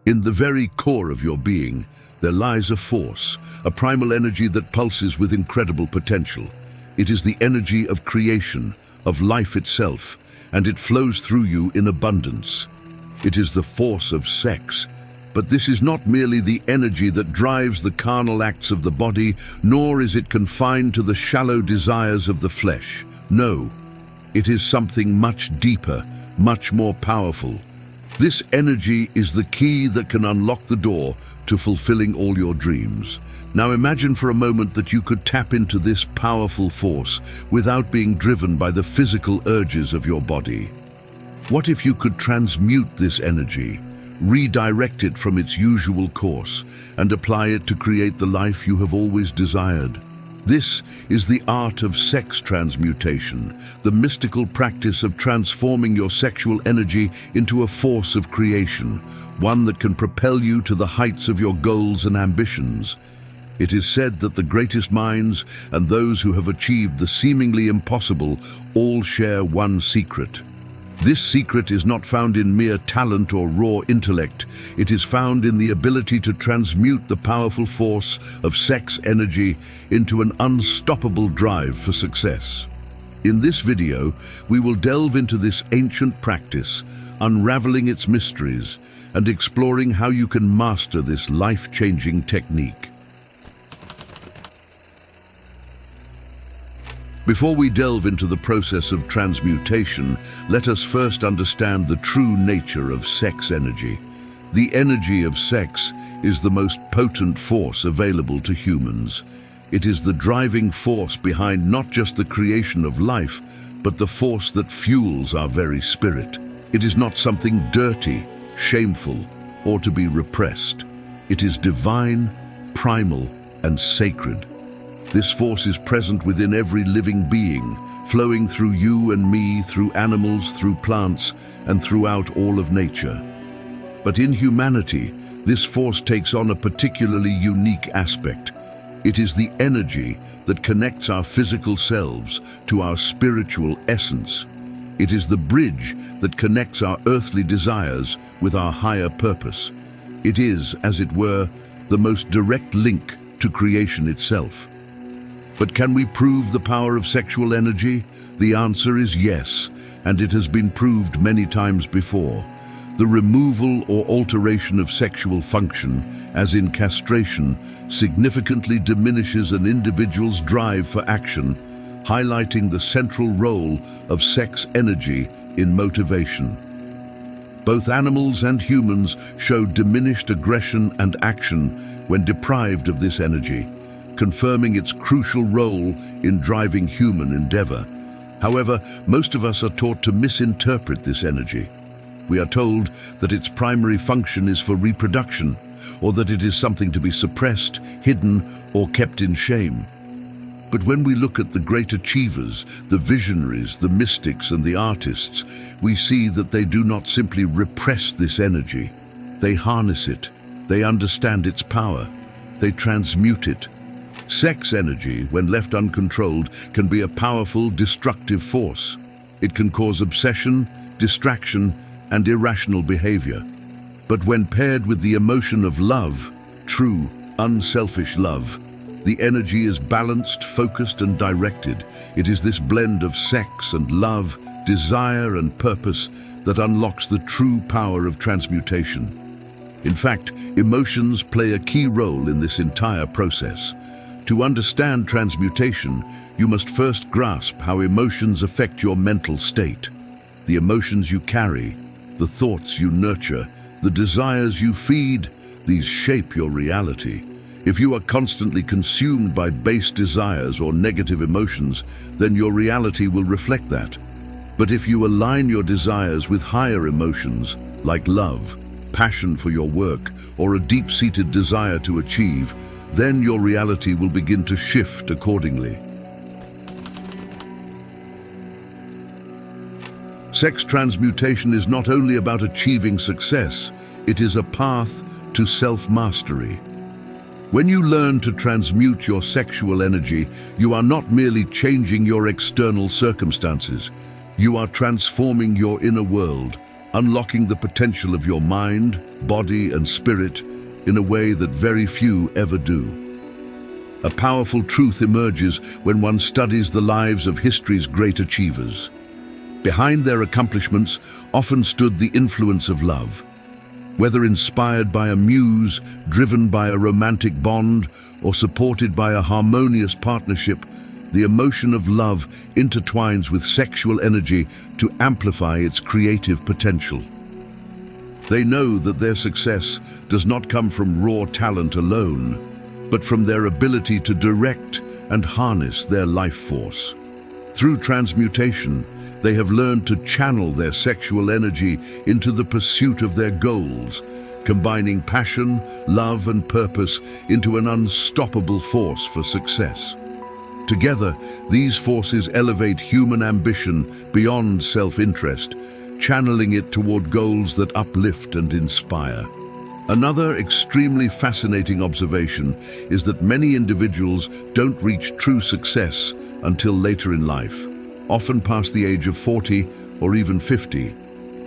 In the very core of your being, there lies a force, a primal energy that pulses with incredible potential. It is the energy of creation, of life itself, and it flows through you in abundance. It is the force of sex. But this is not merely the energy that drives the carnal acts of the body, nor is it confined to the shallow desires of the flesh. No, it is something much deeper, much more powerful. This energy is the key that can unlock the door to fulfilling all your dreams. Now imagine for a moment that you could tap into this powerful force without being driven by the physical urges of your body. What if you could transmute this energy, redirect it from its usual course, and apply it to create the life you have always desired? This is the art of sex transmutation, the mystical practice of transforming your sexual energy into a force of creation, one that can propel you to the heights of your goals and ambitions. It is said that the greatest minds and those who have achieved the seemingly impossible all share one secret. This secret is not found in mere talent or raw intellect. It is found in the ability to transmute the powerful force of sex energy into an unstoppable drive for success. In this video, we will delve into this ancient practice, unraveling its mysteries and exploring how you can master this life-changing technique. Before we delve into the process of transmutation, let us first understand the true nature of sex energy. The energy of sex is the most potent force available to humans. It is the driving force behind not just the creation of life, but the force that fuels our very spirit. It is not something dirty, shameful, or to be repressed. It is divine, primal, and sacred. This force is present within every living being, flowing through you and me, through animals, through plants, and throughout all of nature. But in humanity, this force takes on a particularly unique aspect. It is the energy that connects our physical selves to our spiritual essence. It is the bridge that connects our earthly desires with our higher purpose. It is, as it were, the most direct link to creation itself. But can we prove the power of sexual energy? The answer is yes, and it has been proved many times before. The removal or alteration of sexual function, as in castration, significantly diminishes an individual's drive for action, highlighting the central role of sex energy in motivation. Both animals and humans show diminished aggression and action when deprived of this energy, confirming its crucial role in driving human endeavor. However, most of us are taught to misinterpret this energy. We are told that its primary function is for reproduction, or that it is something to be suppressed, hidden, or kept in shame. But when we look at the great achievers, the visionaries, the mystics, and the artists, we see that they do not simply repress this energy. They harness it. They understand its power. They transmute it. Sex energy, when left uncontrolled, can be a powerful, destructive force. It can cause obsession, distraction, and irrational behavior. But when paired with the emotion of love, true, unselfish love, the energy is balanced, focused, and directed. It is this blend of sex and love, desire and purpose that unlocks the true power of transmutation. In fact, emotions play a key role in this entire process. To understand transmutation, you must first grasp how emotions affect your mental state. The emotions you carry, the thoughts you nurture, the desires you feed, these shape your reality. If you are constantly consumed by base desires or negative emotions, then your reality will reflect that. But if you align your desires with higher emotions, like love, passion for your work, or a deep-seated desire to achieve, then your reality will begin to shift accordingly. Sex transmutation is not only about achieving success, it is a path to self-mastery. When you learn to transmute your sexual energy, you are not merely changing your external circumstances. You are transforming your inner world, unlocking the potential of your mind, body, and spirit in a way that very few ever do. A powerful truth emerges when one studies the lives of history's great achievers. Behind their accomplishments often stood the influence of love. Whether inspired by a muse, driven by a romantic bond, or supported by a harmonious partnership, the emotion of love intertwines with sexual energy to amplify its creative potential. They know that their success does not come from raw talent alone, but from their ability to direct and harness their life force. Through transmutation, they have learned to channel their sexual energy into the pursuit of their goals, combining passion, love, and purpose into an unstoppable force for success. Together, these forces elevate human ambition beyond self-interest, channeling it toward goals that uplift and inspire. Another extremely fascinating observation is that many individuals don't reach true success until later in life, often past the age of 40 or even 50.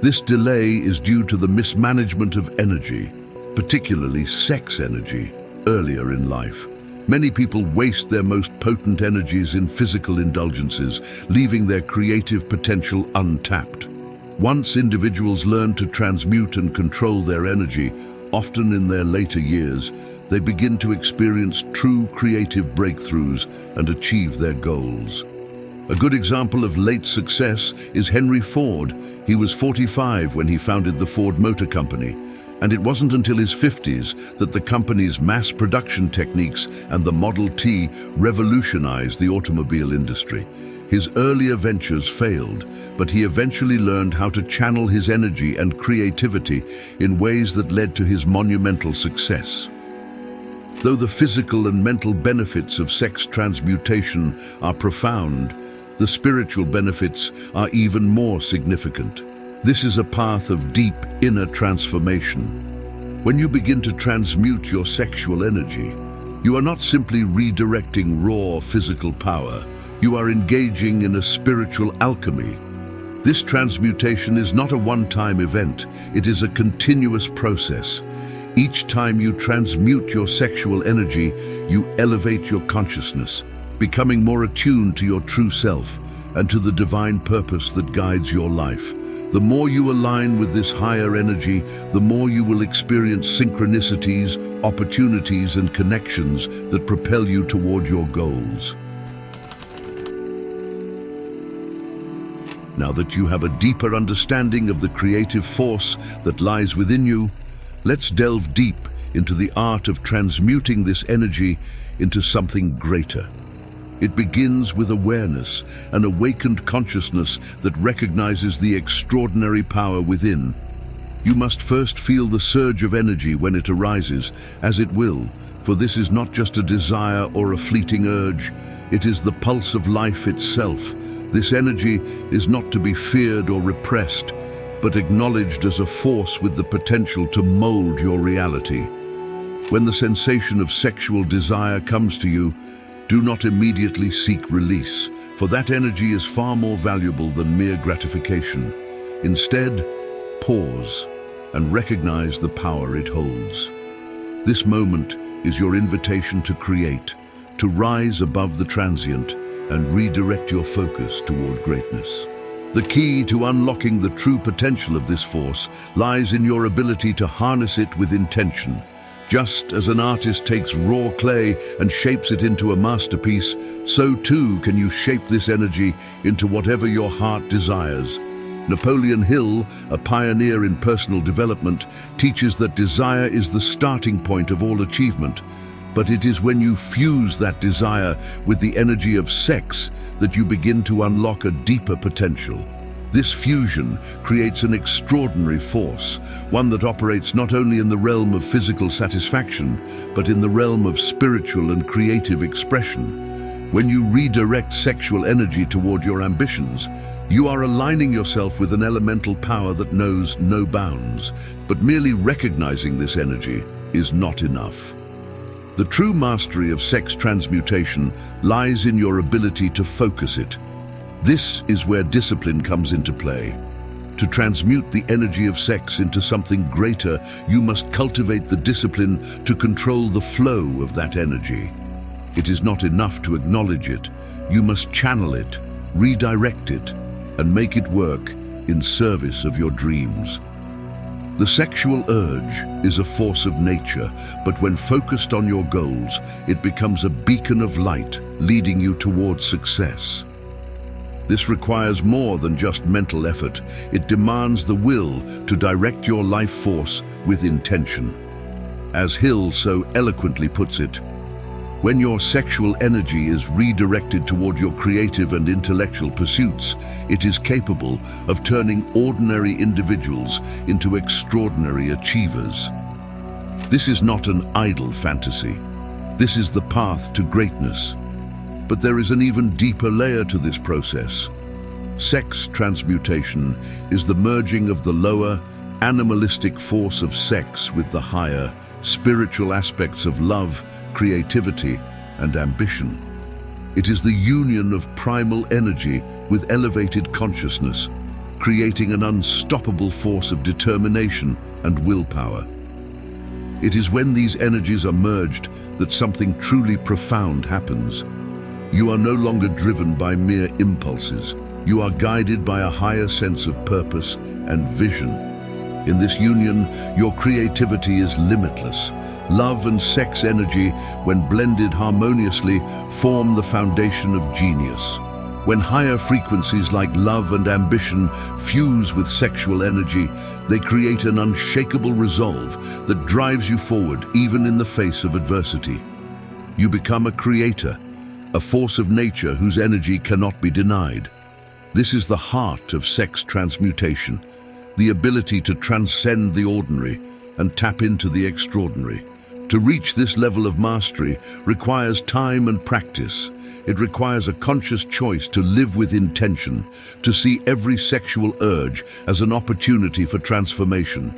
This delay is due to the mismanagement of energy, particularly sex energy, earlier in life. Many people waste their most potent energies in physical indulgences, leaving their creative potential untapped. Once individuals learn to transmute and control their energy, often in their later years, they begin to experience true creative breakthroughs and achieve their goals. A good example of late success is Henry Ford. He was 45 when he founded the Ford Motor Company, and it wasn't until his 50s that the company's mass production techniques and the Model T revolutionized the automobile industry. His earlier ventures failed, but he eventually learned how to channel his energy and creativity in ways that led to his monumental success. Though the physical and mental benefits of sex transmutation are profound, the spiritual benefits are even more significant. This is a path of deep inner transformation. When you begin to transmute your sexual energy, you are not simply redirecting raw physical power, you are engaging in a spiritual alchemy. This transmutation is not a one-time event, it is a continuous process. Each time you transmute your sexual energy, you elevate your consciousness, becoming more attuned to your true self and to the divine purpose that guides your life. The more you align with this higher energy, the more you will experience synchronicities, opportunities, and connections that propel you toward your goals. Now that you have a deeper understanding of the creative force that lies within you, let's delve deep into the art of transmuting this energy into something greater. It begins with awareness, an awakened consciousness that recognizes the extraordinary power within. You must first feel the surge of energy when it arises, as it will, for this is not just a desire or a fleeting urge, it is the pulse of life itself. This energy is not to be feared or repressed, but acknowledged as a force with the potential to mold your reality. When the sensation of sexual desire comes to you, do not immediately seek release, for that energy is far more valuable than mere gratification. Instead, pause and recognize the power it holds. This moment is your invitation to create, to rise above the transient and redirect your focus toward greatness. The key to unlocking the true potential of this force lies in your ability to harness it with intention. Just as an artist takes raw clay and shapes it into a masterpiece, so too can you shape this energy into whatever your heart desires. Napoleon Hill, a pioneer in personal development, teaches that desire is the starting point of all achievement, but it is when you fuse that desire with the energy of sex that you begin to unlock a deeper potential. This fusion creates an extraordinary force, one that operates not only in the realm of physical satisfaction, but in the realm of spiritual and creative expression. When you redirect sexual energy toward your ambitions, you are aligning yourself with an elemental power that knows no bounds, but merely recognizing this energy is not enough. The true mastery of sex transmutation lies in your ability to focus it. This is where discipline comes into play. To transmute the energy of sex into something greater, you must cultivate the discipline to control the flow of that energy. It is not enough to acknowledge it. You must channel it, redirect it, and make it work in service of your dreams. The sexual urge is a force of nature, but when focused on your goals, it becomes a beacon of light, leading you towards success. This requires more than just mental effort. It demands the will to direct your life force with intention. As Hill so eloquently puts it, when your sexual energy is redirected toward your creative and intellectual pursuits, it is capable of turning ordinary individuals into extraordinary achievers. This is not an idle fantasy. This is the path to greatness. But there is an even deeper layer to this process. Sex transmutation is the merging of the lower, animalistic force of sex with the higher, spiritual aspects of love, creativity, and ambition. It is the union of primal energy with elevated consciousness, creating an unstoppable force of determination and willpower. It is when these energies are merged that something truly profound happens. You are no longer driven by mere impulses. You are guided by a higher sense of purpose and vision. In this union, your creativity is limitless. Love and sex energy, when blended harmoniously, form the foundation of genius. When higher frequencies like love and ambition fuse with sexual energy, they create an unshakable resolve that drives you forward even in the face of adversity. You become a creator, a force of nature whose energy cannot be denied. This is the heart of sex transmutation, the ability to transcend the ordinary and tap into the extraordinary. To reach this level of mastery requires time and practice. It requires a conscious choice to live with intention, to see every sexual urge as an opportunity for transformation.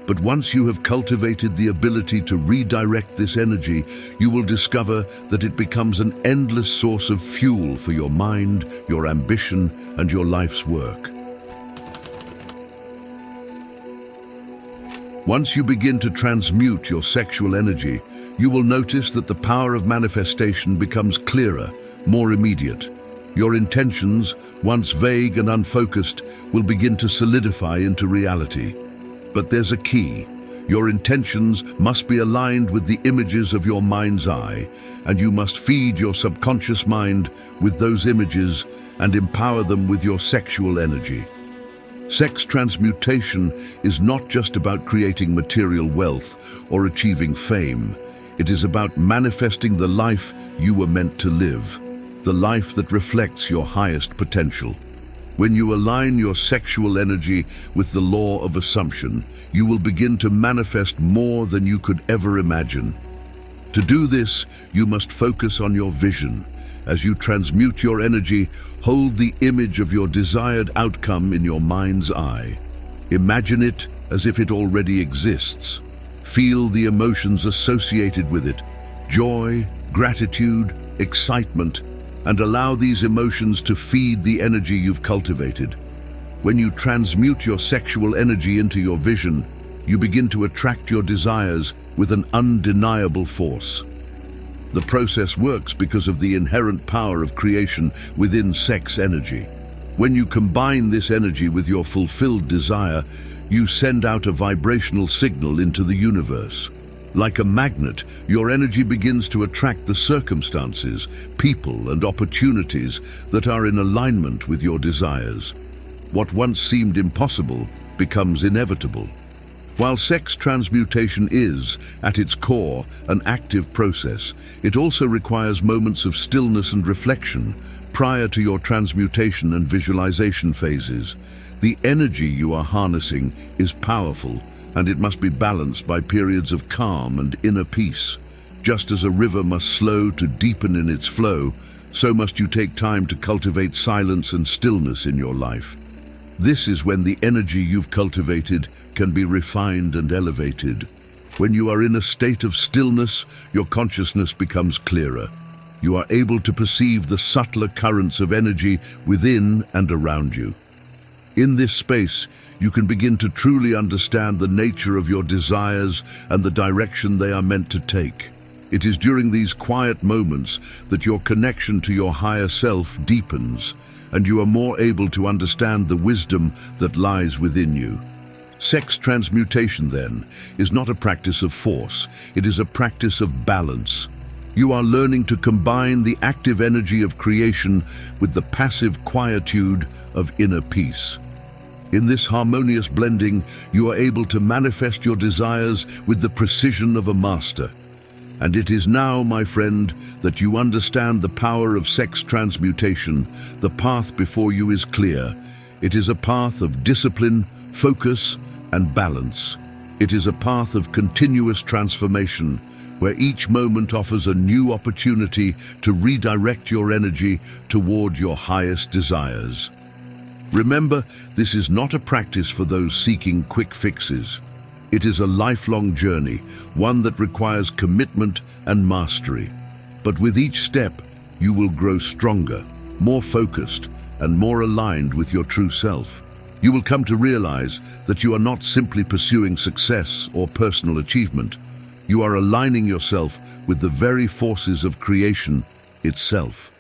But once you have cultivated the ability to redirect this energy, you will discover that it becomes an endless source of fuel for your mind, your ambition, and your life's work. Once you begin to transmute your sexual energy, you will notice that the power of manifestation becomes clearer, more immediate. Your intentions, once vague and unfocused, will begin to solidify into reality. But there's a key. Your intentions must be aligned with the images of your mind's eye, and you must feed your subconscious mind with those images and empower them with your sexual energy. Sex transmutation is not just about creating material wealth or achieving fame. It is about manifesting the life you were meant to live, the life that reflects your highest potential. When you align your sexual energy with the law of assumption, you will begin to manifest more than you could ever imagine. To do this, you must focus on your vision. As you transmute your energy, hold the image of your desired outcome in your mind's eye. Imagine it as if it already exists. Feel the emotions associated with it: joy, gratitude, excitement, and allow these emotions to feed the energy you've cultivated. When you transmute your sexual energy into your vision, you begin to attract your desires with an undeniable force. The process works because of the inherent power of creation within sex energy. When you combine this energy with your fulfilled desire, you send out a vibrational signal into the universe. Like a magnet, your energy begins to attract the circumstances, people, and opportunities that are in alignment with your desires. What once seemed impossible becomes inevitable. While sex transmutation is, at its core, an active process, it also requires moments of stillness and reflection prior to your transmutation and visualization phases. The energy you are harnessing is powerful, and it must be balanced by periods of calm and inner peace. Just as a river must slow to deepen in its flow, so must you take time to cultivate silence and stillness in your life. This is when the energy you've cultivated can be refined and elevated. When you are in a state of stillness, your consciousness becomes clearer. You are able to perceive the subtler currents of energy within and around you. In this space, you can begin to truly understand the nature of your desires and the direction they are meant to take. It is during these quiet moments that your connection to your higher self deepens, and you are more able to understand the wisdom that lies within you. Sex transmutation, then, is not a practice of force, it is a practice of balance. You are learning to combine the active energy of creation with the passive quietude of inner peace. In this harmonious blending, you are able to manifest your desires with the precision of a master. And it is now, my friend, that you understand the power of sex transmutation. The path before you is clear. It is a path of discipline, focus, and balance. It is a path of continuous transformation, where each moment offers a new opportunity to redirect your energy toward your highest desires. Remember, this is not a practice for those seeking quick fixes. It is a lifelong journey, one that requires commitment and mastery. But with each step, you will grow stronger, more focused, and more aligned with your true self. You will come to realize that you are not simply pursuing success or personal achievement. You are aligning yourself with the very forces of creation itself.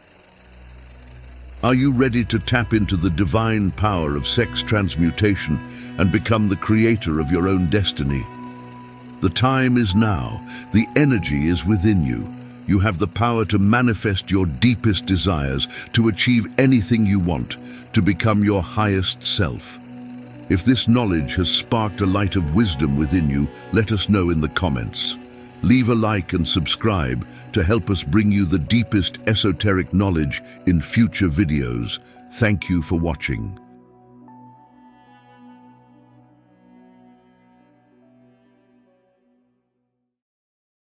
Are you ready to tap into the divine power of sex transmutation and become the creator of your own destiny? The time is now. The energy is within you. You have the power to manifest your deepest desires, to achieve anything you want, to become your highest self. If this knowledge has sparked a light of wisdom within you, let us know in the comments. Leave a like and subscribe to help us bring you the deepest esoteric knowledge in future videos. Thank you for watching.